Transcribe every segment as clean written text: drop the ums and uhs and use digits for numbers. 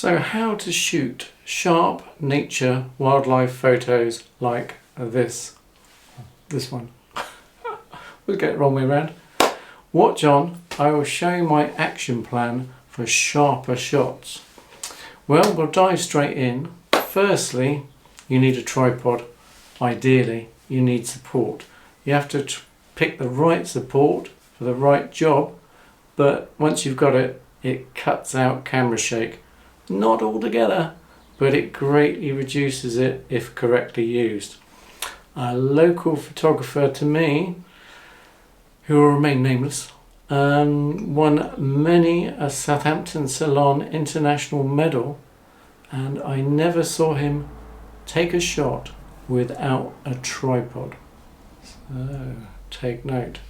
So how to shoot sharp nature wildlife photos like this one. We'll get it wrong way around. Watch on, I will show you my action plan for sharper shots. Well, we'll dive straight in. Firstly, you need a tripod. Ideally, you need support. You have to pick the right support for the right job, but once you've got it, it cuts out camera shake. Not altogether, but it greatly reduces it if correctly used. A local photographer to me, who will remain nameless, won many a Southampton Salon International medal, and I never saw him take a shot without a tripod. So take note.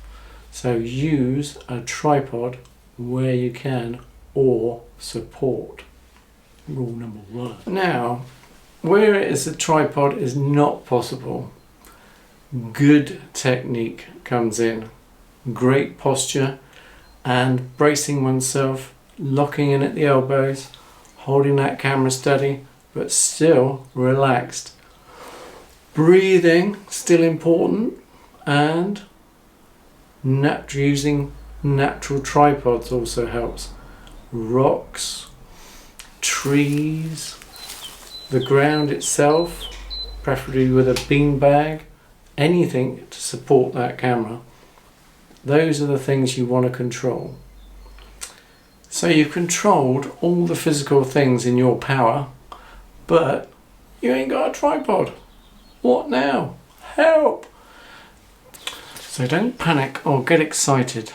So use a tripod where you can, or support. Rule number one. Now, where it is a tripod is not possible, good technique comes in. Great posture and bracing oneself, locking in at the elbows, holding that camera steady but still relaxed. Breathing still important, and using natural tripods also helps. Rocks, trees, the ground itself, preferably with a beanbag, anything to support that camera. Those are the things you want to control. So you've controlled all the physical things in your power, but you ain't got a tripod. What now? Help! So don't panic or get excited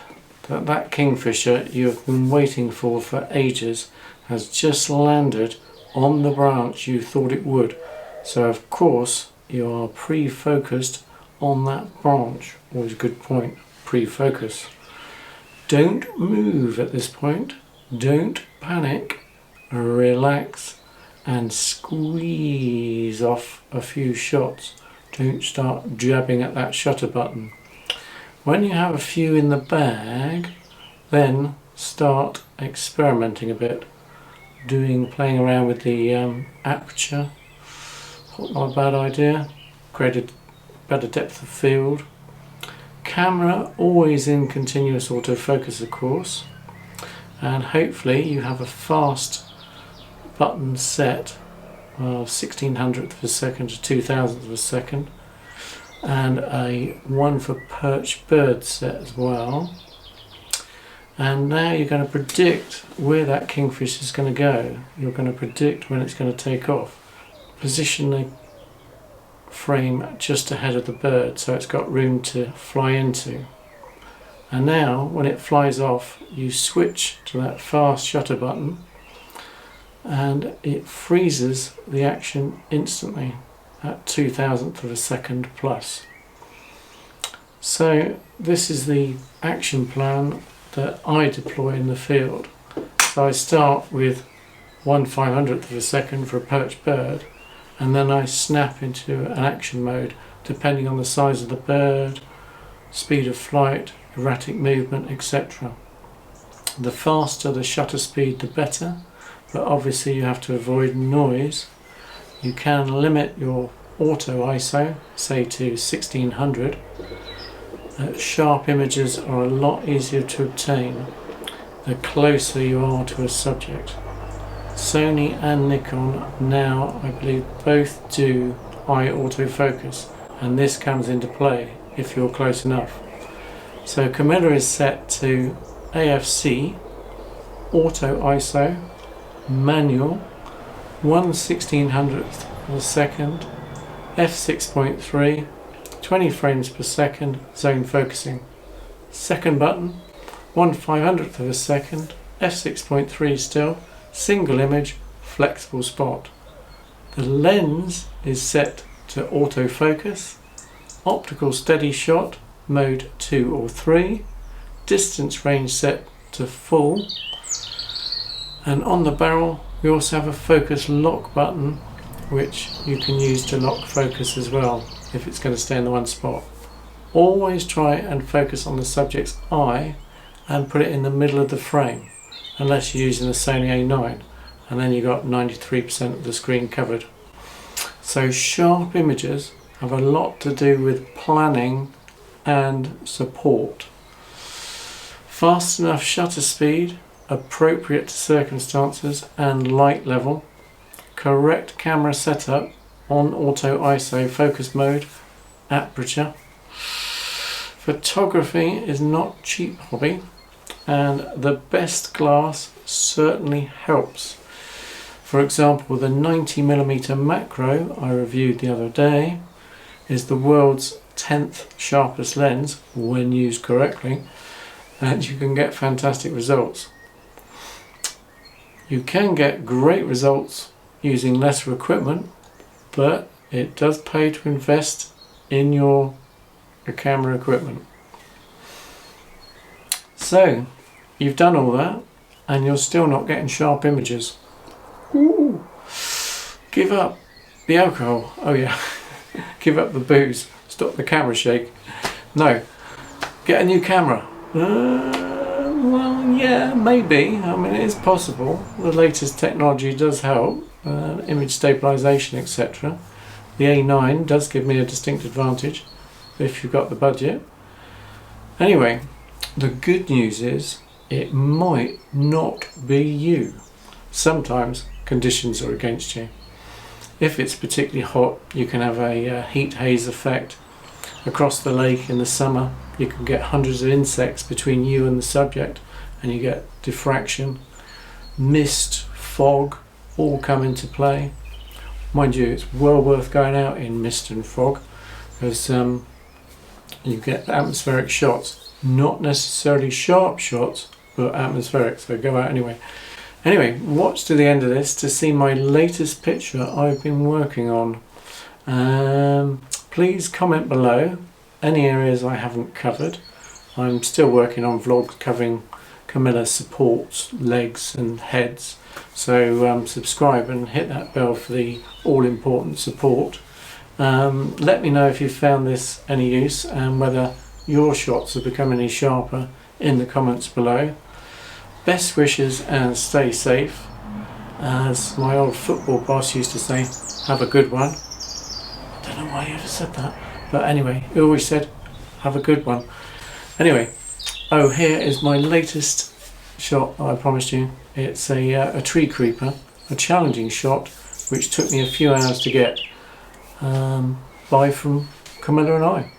that kingfisher you have been waiting for ages has just landed on the branch you thought it would. So of course you are pre-focused on that branch. Always a good point. Pre-focus. Don't move at this point. Don't panic. Relax and squeeze off a few shots. Don't start jabbing at that shutter button. When you have a few in the bag, then start experimenting a bit. Playing around with the aperture. Not a bad idea. Create a better depth of field. Camera always in continuous autofocus, of course, and hopefully you have a fast button set of 1600th of a second to 2000th of a second, and a one for perched bird set as well. And now you're going to predict where that kingfish is going to go. You're going to predict when it's going to take off. Position the frame just ahead of the bird so it's got room to fly into. And now when it flies off, you switch to that fast shutter button and it freezes the action instantly at 2000th of a second plus. So this is the action plan that I deploy in the field. So I start with 1/500th of a second for a perched bird, and then I snap into an action mode depending on the size of the bird, speed of flight, erratic movement, etc. The faster the shutter speed the better, but obviously you have to avoid noise. You can limit your auto ISO, say to 1600. Sharp images are a lot easier to obtain the closer you are to a subject. Sony and Nikon now, I believe, both do eye autofocus, and this comes into play if you're close enough. So Camilla is set to AFC, auto ISO, manual, 1/1600th of a second, f6.3, 20 frames per second, zone focusing. Second button, 1/500th of a second, f6.3 still, single image, flexible spot. The lens is set to autofocus, optical steady shot, mode 2 or 3, distance range set to full, and on the barrel we also have a focus lock button which you can use to lock focus as well if it's going to stay in the one spot. Always try and focus on the subject's eye and put it in the middle of the frame, unless you're using the Sony A9. and then you got 93% of the screen covered. So sharp images have a lot to do with planning and support. Fast enough shutter speed, appropriate to circumstances and light level, correct camera setup on auto ISO focus mode, aperture. Photography is not cheap hobby, and the best glass certainly helps. For example, the 90mm macro I reviewed the other day is the world's 10th sharpest lens when used correctly, and you can get fantastic results. You can get great results using lesser equipment, but it does pay to invest in your camera equipment. So you've done all that and you're still not getting sharp images. Ooh. Give up the alcohol. Oh yeah. Give up the booze. Stop the camera shake. No. Get a new camera. Well, yeah, maybe. I mean, it is possible. The latest technology does help. Image stabilization, etc. The A9 does give me a distinct advantage if you've got the budget. Anyway, the good news is it might not be you. Sometimes conditions are against you. If it's particularly hot, you can have a heat haze effect. Across the lake in the summer, you can get hundreds of insects between you and the subject, and you get diffraction. Mist, fog, all come into play. Mind you, it's well worth going out in mist and fog, because you get atmospheric shots, not necessarily sharp shots, but atmospheric, so go out anyway. Anyway, watch to the end of this to see my latest picture I've been working on. Please comment below any areas I haven't covered. I'm still working on vlogs covering Camilla's supports, legs and heads, so subscribe and hit that bell for the all-important support. Let me know if you found this any use and whether your shots have become any sharper in the comments below. Best wishes and stay safe. As my old football boss used to say, have a good one. I don't know why he ever said that, but anyway, he always said, have a good one. Anyway, oh, here is my latest shot that I promised you. It's a tree creeper, a challenging shot, which took me a few hours to get. Bye from Camilla and I.